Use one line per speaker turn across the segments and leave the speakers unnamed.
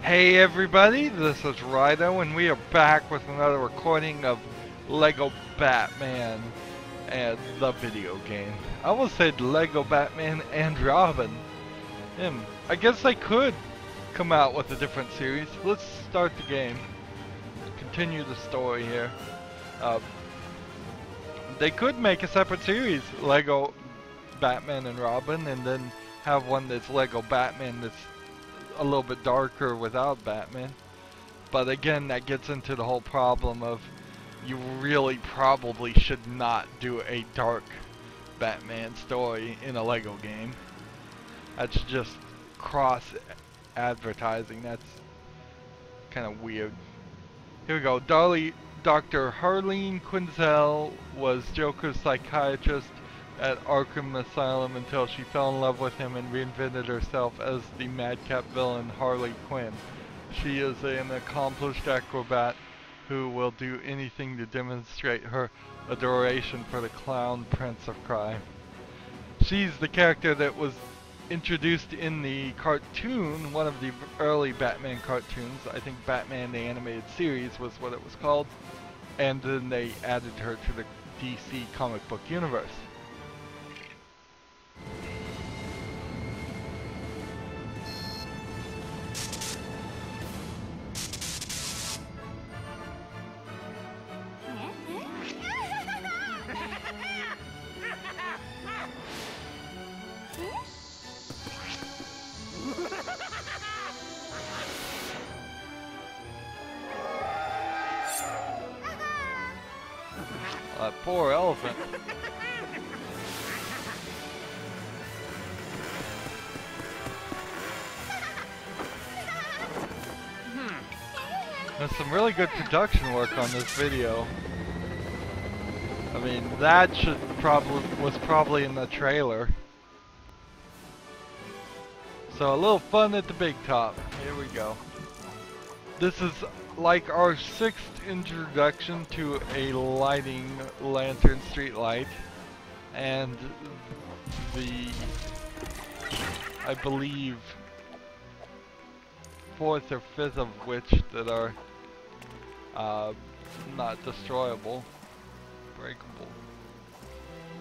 Hey everybody, this is Rydo and we are back with another recording of Lego Batman and the video game. I almost said Lego Batman and Robin. I guess I could come out with a different series. Let's start the game. Continue the story here. They could make a separate series, Lego Batman and Robin, and then have one that's Lego Batman that's a little bit darker without Batman. But again, that gets into the whole problem of you really probably should not do a dark Batman story in a Lego game. That's just cross advertising. That's kind of weird. Here we go. Dr. Harleen Quinzel was Joker's psychiatrist at Arkham Asylum until she fell in love with him and reinvented herself as the madcap villain Harley Quinn. She is an accomplished acrobat who will do anything to demonstrate her adoration for the clown prince of crime. She's the character that was introduced in the cartoon, one of the early Batman cartoons. I think Batman the Animated Series was what it was called. And then they added her to the DC comic book universe. That poor elephant. There's some really good production work on this video. I mean, that was probably in the trailer. So a little fun at the big top. Here we go. This is like our 6th introduction to a lighting lantern street light, and I believe 4th or 5th of which that are not destroyable, breakable.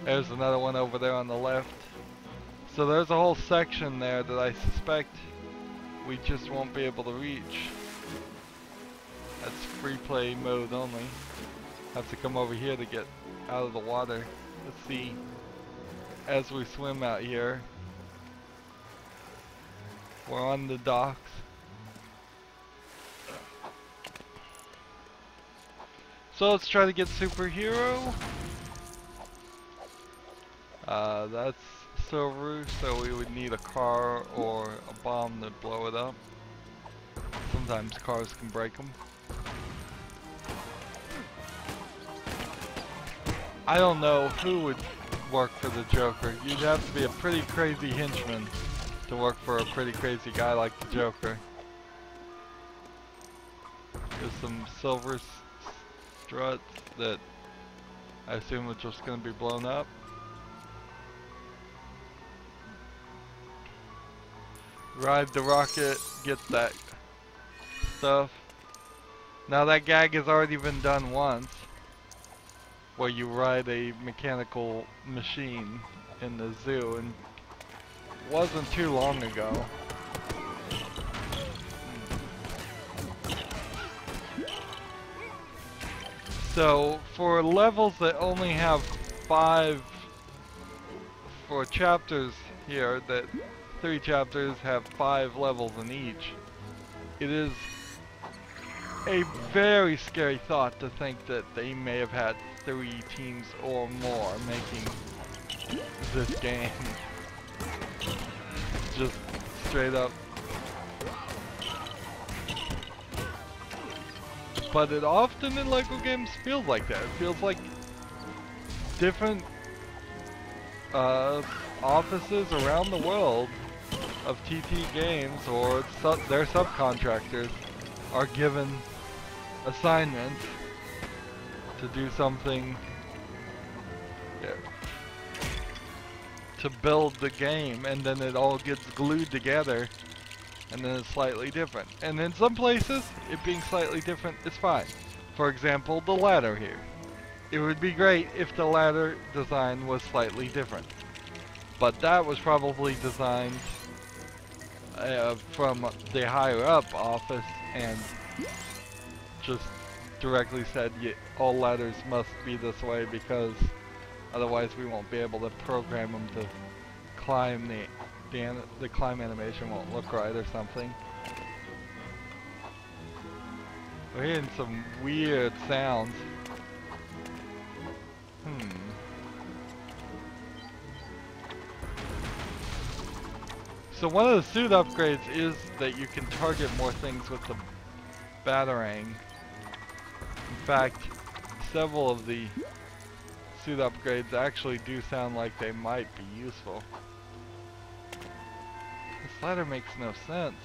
There's another one over there on the left. So there's a whole section there that I suspect we just won't be able to reach. That's free play mode only. Have to come over here to get out of the water. Let's see. As we swim out here, we're on the docks. So let's try to get superhero. That's silver, so we would need a car or a bomb to blow it up. Sometimes cars can break them. I don't know who would work for the Joker. You'd have to be a pretty crazy henchman to work for a pretty crazy guy like the Joker. There's some silver struts that I assume are just going to be blown up. Ride the rocket, get that stuff. Now that gag has already been done once, where you ride a mechanical machine in the zoo, and it wasn't too long ago. So for levels that only have 5, for chapters here, that 3 chapters have 5 levels in each, it is a very scary thought to think that they may have had 3 teams or more making this game. Just straight up. But it often in Lego games feels like that. It feels like different offices around the world of TT Games or their subcontractors are given assignments to do something to build the game, and then it all gets glued together and then it's slightly different. And in some places, it being slightly different is fine. For example, the ladder here. It would be great if the ladder design was slightly different. But that was probably designed from the higher up office and just directly said all ladders must be this way because otherwise we won't be able to program them to climb. The climb animation won't look right or something. We're hearing some weird sounds. So one of the suit upgrades is that you can target more things with the batarang. In fact, several of the suit upgrades actually do sound like they might be useful. This ladder makes no sense.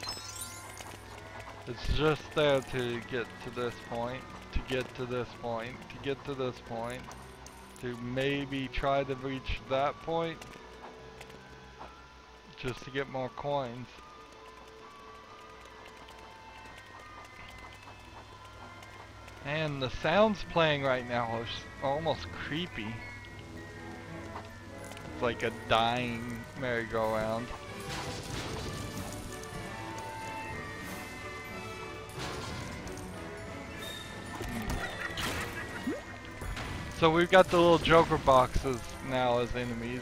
It's just there to get to this point, to get to this point, to get to this point, to maybe try to reach that point, just to get more coins. And the sounds playing right now are almost creepy. It's like a dying merry-go-round. So we've got the little Joker boxes now as enemies.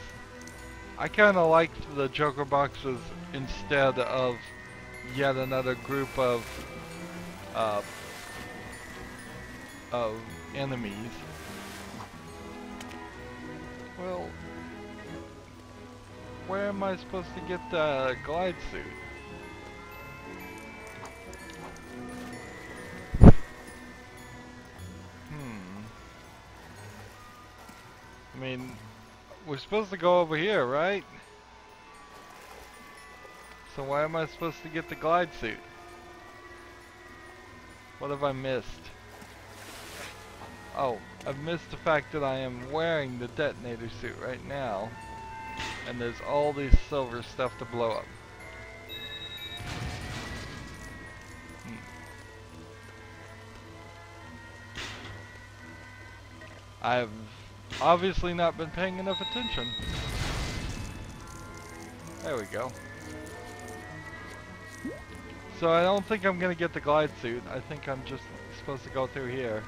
I kind of liked the Joker boxes instead of yet another group of enemies. Well, where am I supposed to get the glide suit? I mean, we're supposed to go over here, right? So why am I supposed to get the glide suit? What have I missed? Oh, I've missed the fact that I am wearing the detonator suit right now. And there's all these silver stuff to blow up. I've obviously not been paying enough attention. There we go. So I don't think I'm gonna get the glide suit. I think I'm just supposed to go through here.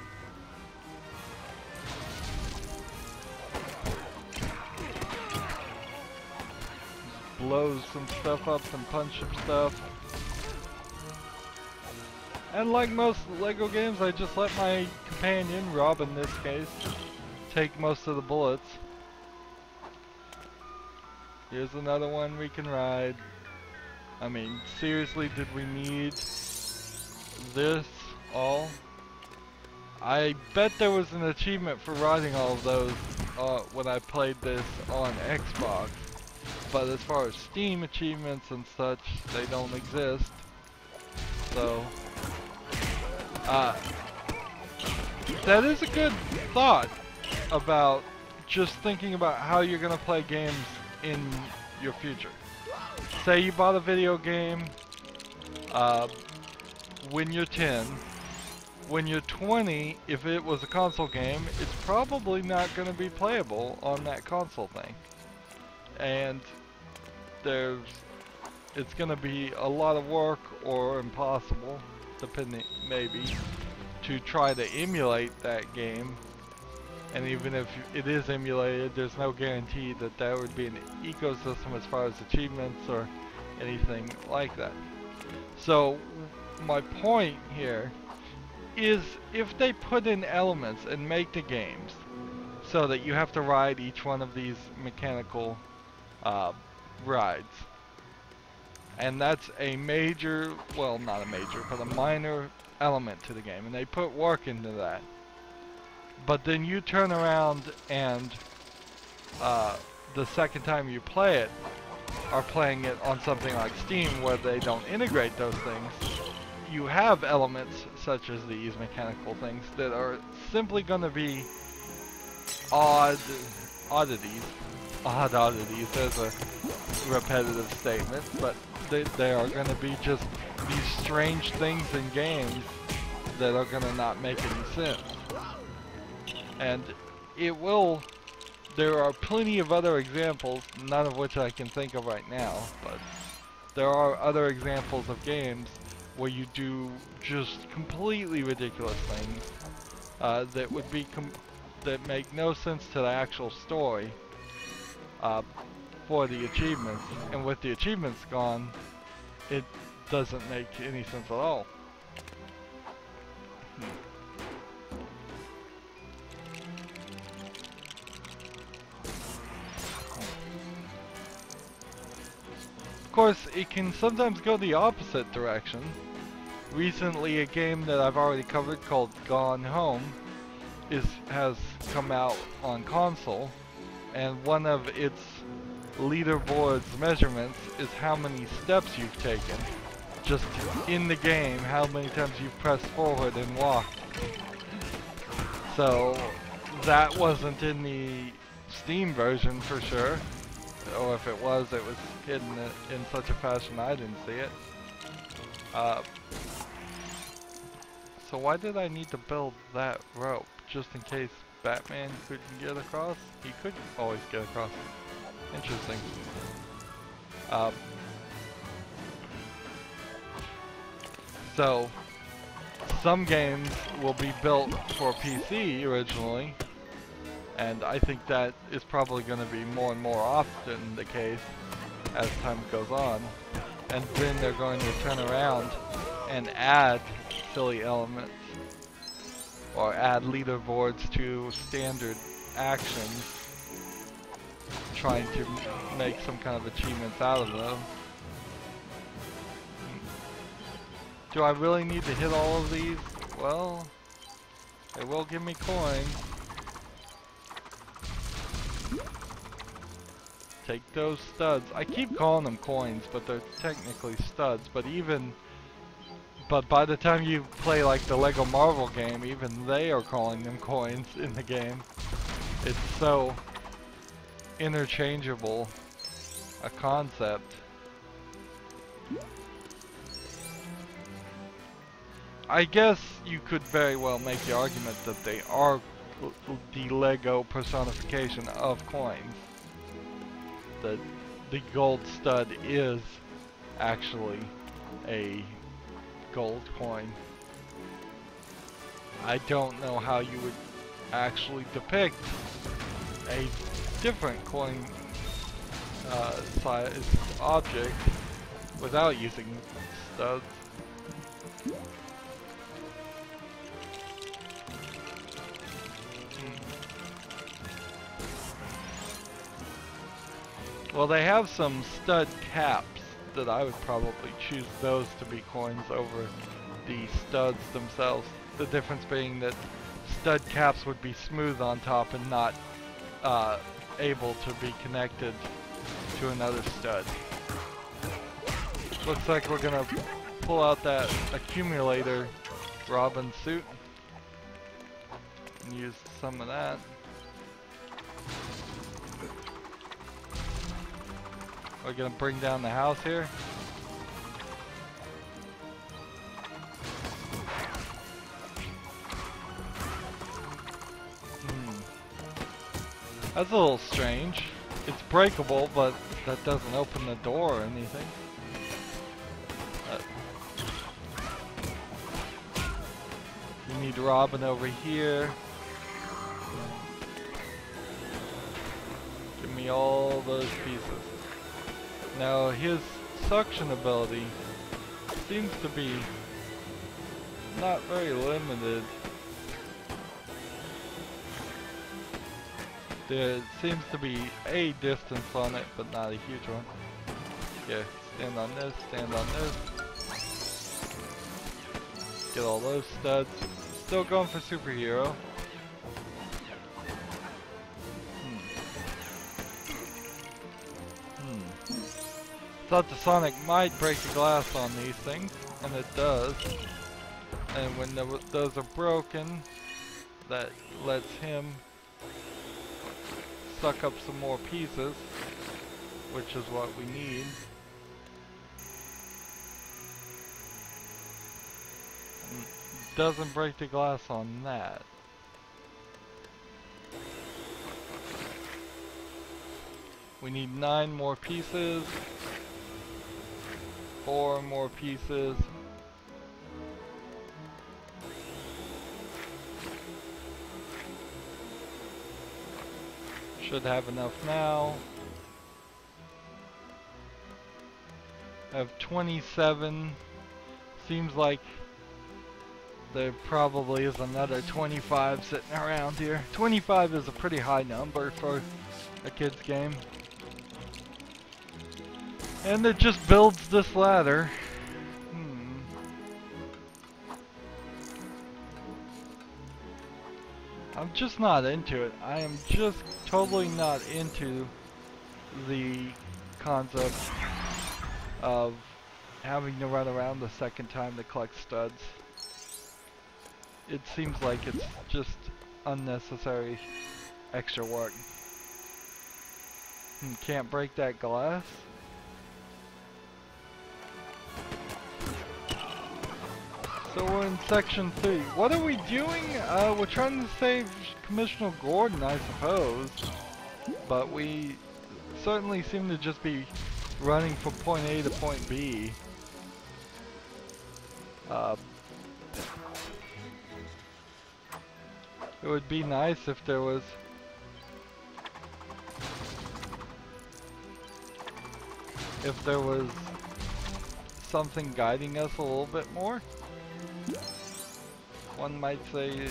Blow some stuff up and punch some stuff. And like most Lego games, I just let my companion, Rob in this case, take most of the bullets. Here's another one we can ride. I mean, seriously, did we need this all? I bet there was an achievement for riding all of those when I played this on Xbox. But as far as Steam achievements and such, they don't exist. So, that is a good thought about just thinking about how you're gonna play games in your future. Say you bought a video game when you're 10. When you're 20, if it was a console game, it's probably not going to be playable on that console thing. And it's going to be a lot of work or impossible, depending maybe, to try to emulate that game. And even if it is emulated, there's no guarantee that there would be an ecosystem as far as achievements or anything like that. So my point here is if they put in elements and make the games so that you have to ride each one of these mechanical rides, and that's a major, well, not a major, but a minor element to the game, and they put work into that. But then you turn around and the second time you play it, are playing it on something like Steam where they don't integrate those things, you have elements such as these mechanical things that are simply going to be odd oddities. There's a repetitive statement, but there are going to be just these strange things in games that are going to not make any sense. And it will, there are plenty of other examples, none of which I can think of right now, but there are other examples of games where you do just completely ridiculous things that would be that make no sense to the actual story for the achievements, and with the achievements gone, it doesn't make any sense at all. Of course, it can sometimes go the opposite direction. Recently, a game that I've already covered called Gone Home has come out on console, and one of its leaderboard's measurements is how many steps you've taken. Just in the game, how many times you've pressed forward and walked. So, that wasn't in the Steam version for sure. Or if it was hidden in such a fashion I didn't see it. So why did I need to build that rope? Just in case Batman couldn't get across? He could always get across. Interesting. So, some games will be built for PC originally, and I think that is probably going to be more and more often the case as time goes on. And then they're going to turn around and add silly elements or add leaderboards to standard actions, trying to make some kind of achievements out of them. Do I really need to hit all of these? Well, they will give me coins. Take those studs. I keep calling them coins, but they're technically studs. But by the time you play like the Lego Marvel game, even they are calling them coins in the game. It's so interchangeable a concept. I guess you could very well make the argument that they are the Lego personification of coins. That the gold stud is actually a gold coin. I don't know how you would actually depict a different coin size object without using studs. Well, they have some stud caps that I would probably choose those to be coins over the studs themselves. The difference being that stud caps would be smooth on top and not able to be connected to another stud. Looks like we're gonna pull out that accumulator Robin suit and use some of that. We're gonna bring down the house here. That's a little strange. It's breakable, but that doesn't open the door or anything. You need Robin over here. Give me all those pieces. Now his suction ability seems to be not very limited. There seems to be a distance on it, but not a huge one. Yeah, stand on this, stand on this. Get all those studs. Still going for superhero. Thought the Sonic might break the glass on these things, and it does. And when those are broken, that lets him suck up some more pieces, which is what we need. doesn't break the glass on that. We need 9 more pieces. 4 more pieces. Should have enough now. I have 27. Seems like there probably is another 25 sitting around here. 25 is a pretty high number for a kid's game. And it just builds this ladder. I'm just not into it. I am just totally not into the concept of having to run around the second time to collect studs. It seems like it's just unnecessary extra work. Can't break that glass. So we're in section 3. What are we doing? We're trying to save Commissioner Gordon, I suppose. But we certainly seem to just be running from point A to point B. It would be nice if there was something guiding us a little bit more. One might say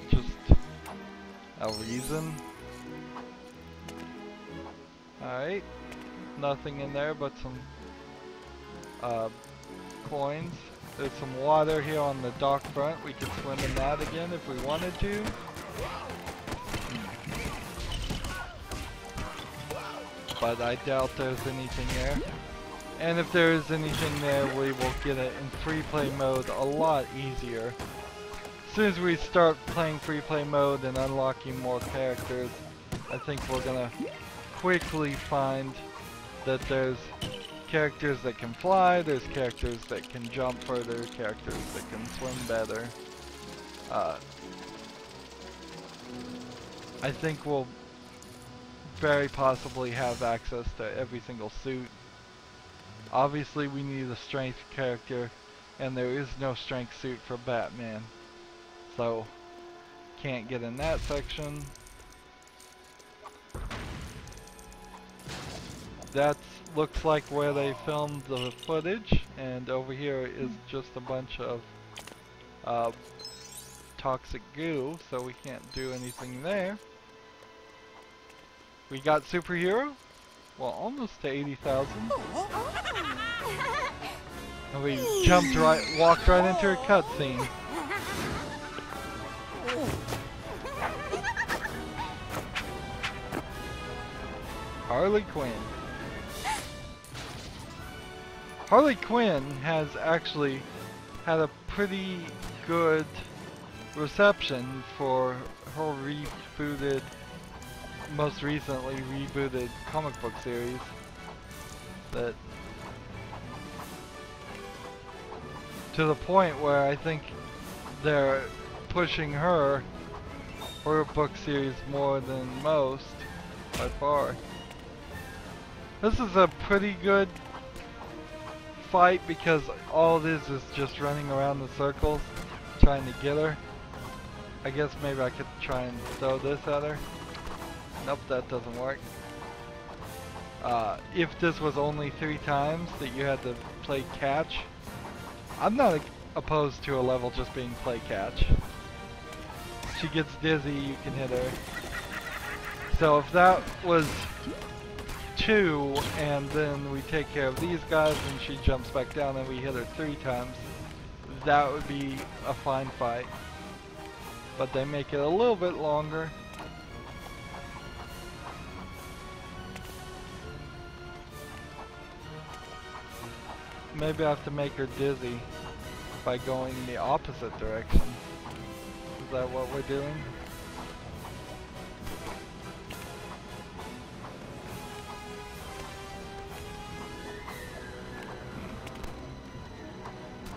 just a reason. Alright, nothing in there but some coins. There's some water here on the dock front. We could swim in that again if we wanted to. But I doubt there's anything there. And if there is anything there, we will get it in free play mode a lot easier. As soon as we start playing free play mode and unlocking more characters, I think we're gonna quickly find that there's characters that can fly, there's characters that can jump further, characters that can swim better. I think we'll very possibly have access to every single suit. Obviously we need a strength character, and there is no strength suit for Batman, so can't get in that section. That looks like where they filmed the footage, and over here is just a bunch of toxic goo, so we can't do anything there. We got superhero? Well, almost to 80,000. And we walked right into a cutscene. Harley Quinn. Harley Quinn has actually had a pretty good reception for her rebooted, most recently rebooted comic book series. That, to the point where I think they're pushing her book series more than most by far. This is a pretty good fight because all it is just running around the circles trying to get her. I guess maybe I could try and throw this at her. Nope, that doesn't work. If this was only 3 times that you had to play catch, I'm not opposed to a level just being play catch. She gets dizzy, you can hit her. So if that was 2, and then we take care of these guys and she jumps back down and we hit her 3 times, that would be a fine fight. But they make it a little bit longer. Maybe I have to make her dizzy by going the opposite direction. Is that what we're doing?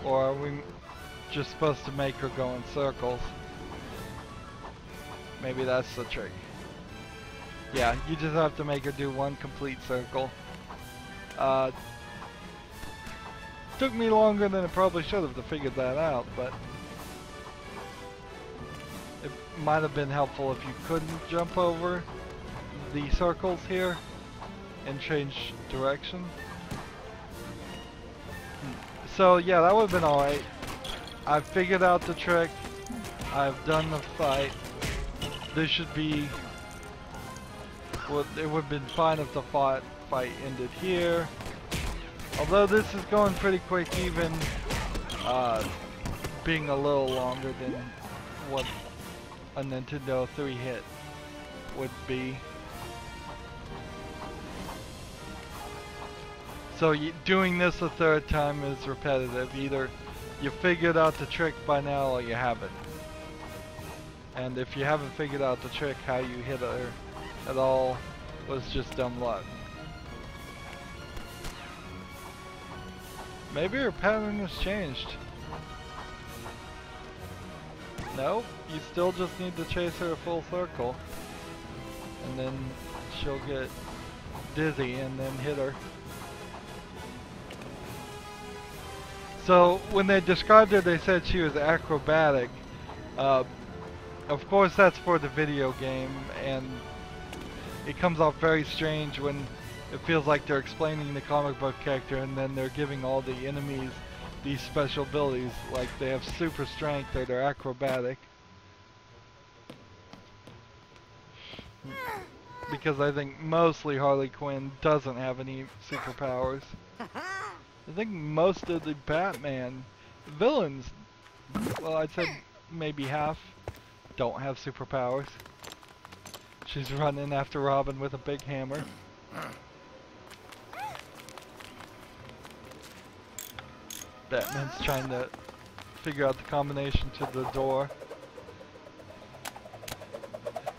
Or are we just supposed to make her go in circles. Maybe that's the trick. Yeah, you just have to make her do one complete circle. Took me longer than it probably should have to figure that out, but it might have been helpful if you couldn't jump over the circles here and change direction. So yeah, that would have been alright. I've figured out the trick. I've done the fight. This should be... Well, it would have been fine if the fight ended here. Although this is going pretty quick, even being a little longer than what a Nintendo 3 hit would be. So doing this a third time is repetitive. Either you figured out the trick by now or you haven't. And if you haven't figured out the trick, how you hit her at all was just dumb luck. Maybe her pattern has changed. Nope, you still just need to chase her a full circle. And then she'll get dizzy and then hit her. So when they described her, they said she was acrobatic. Of course that's for the video game, and it comes off very strange when it feels like they're explaining the comic book character and then they're giving all the enemies these special abilities, like they have super strength or they're acrobatic. Because I think mostly Harley Quinn doesn't have any superpowers. I think most of the Batman villains, well, I'd say maybe half, don't have superpowers. She's running after Robin with a big hammer. Batman's trying to figure out the combination to the door.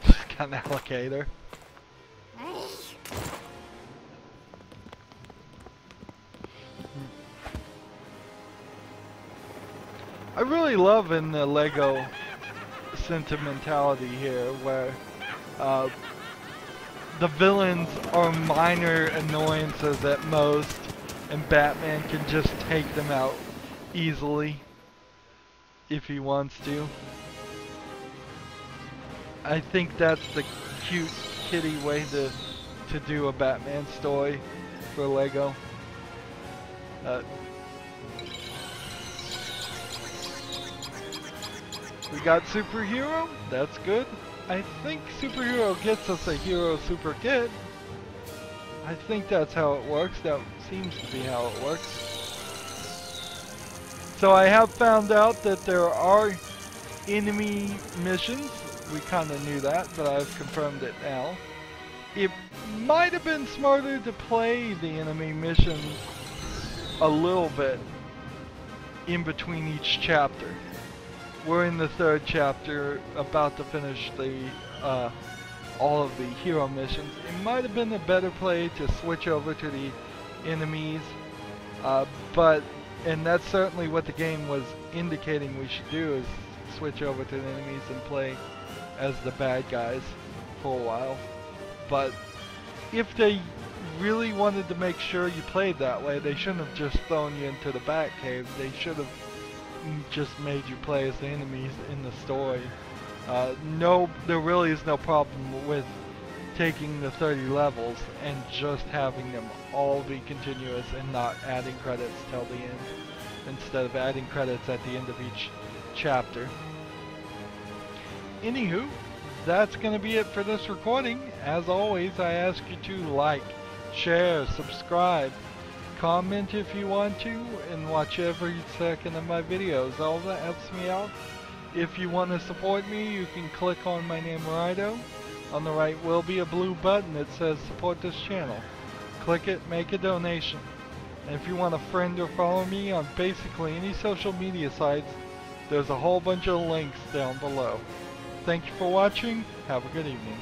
She's got an alligator. I really love in the Lego sentimentality here where the villains are minor annoyances at most and Batman can just take them out easily if he wants to. I think that's the cute kitty way to do a Batman story for Lego. We got superhero, that's good. I think superhero gets us a hero super kit. I think that's how it works. That seems to be how it works. So I have found out that there are enemy missions. We kind of knew that, but I've confirmed it now. It might have been smarter to play the enemy missions a little bit in between each chapter. We're in the third chapter, about to finish the all of the hero missions. It might have been a better play to switch over to the enemies, and that's certainly what the game was indicating we should do, is switch over to the enemies and play as the bad guys for a while. But if they really wanted to make sure you played that way, they shouldn't have just thrown you into the Batcave. They should have just made you play as the enemies in the story. No, there really is no problem with taking the 30 levels and just having them all be continuous and not adding credits till the end, instead of adding credits at the end of each chapter. Anywho, that's going to be it for this recording. As always, I ask you to like, share, subscribe, comment if you want to, and watch every second of my videos. All that helps me out. If you want to support me, you can click on my name, Rydo. On the right will be a blue button that says support this channel. Click it, make a donation. And if you want to friend or follow me on basically any social media sites, there's a whole bunch of links down below. Thank you for watching. Have a good evening.